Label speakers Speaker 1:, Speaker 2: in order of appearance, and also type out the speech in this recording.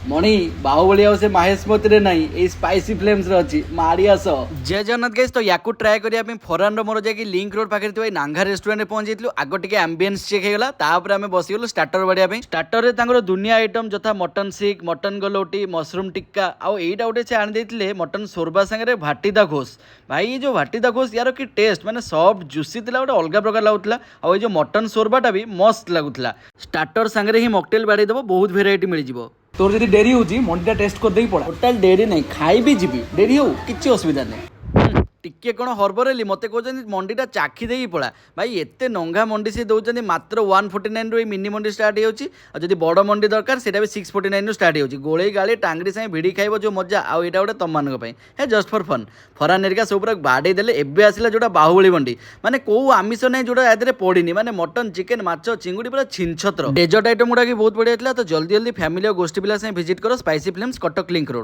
Speaker 1: मणि बाहुबली आउ से महेश मती नहीं ये स्पाइसी फ्लेम्स अच्छी मारी आस जय जगन्नाथ गाइस। तो या ट्राए करने फरान मोर जाकि लिंक रोड पाखे थी नांगा रेस्टोरेंट में पहुंची जाइलु। आग टिके एम्बियंस चेक होगा तापर आम बसीगलु स्टार्टर बढ़िया स्टार्टर में दुनिया आइटम जथा मटन सिक मटन गलौटी मशरूम टिक्का आउ एटा गोटे से आनी मटन सोरबा सागे भाटीदा घोष। भाई ये जो भाटीदा घोष यार कि टेस्ट माने सॉफ्ट जूसी था गोटे अलग प्रकार लगुला। आउ जो मटन सोरबाटा भी मस्त लगुला। स्टार्टर सागे ही मकटेल बाड़ी देव बहुत भेराइटी मिल जाव। तोर जब डेरी होची मंडीटा टेस्ट कर दे पड़ा टोटाल डेरी नहीं खाई भी जीवी डेरी हो किसी असुविधा नहीं। टिके कौन हरबरेली मत कहते मंडीटा चाखी दे पड़ा। भाई एत नंगा मंडी से दौरान मात्र 149 रु मिनी मंडी स्टार्ट होती बड़ मंडी दरकार से भी 649 स्टार्ट होती गोले गाड़ी टांगरी सागे भिड़ी खाइब जो मजा आउ यहाँ गोटे तुम मान है जस्ट फर फन फरान एरिका सब पूरा बाड़े देले एबे आसला जोटा बाहुबली मंडी माने कौ आमिष नहीं जोटा याद पड़नी माने मटन चिकेन माछ चिंगुड़ी पूरा छिनछत्र डेजर्ट आइटम गुड़ा बहुत बढ़िया था। तो जल्दी जल्दी फैमिली और गोष्ठी पिला भिजिट करो spicy flames Cuttack link road.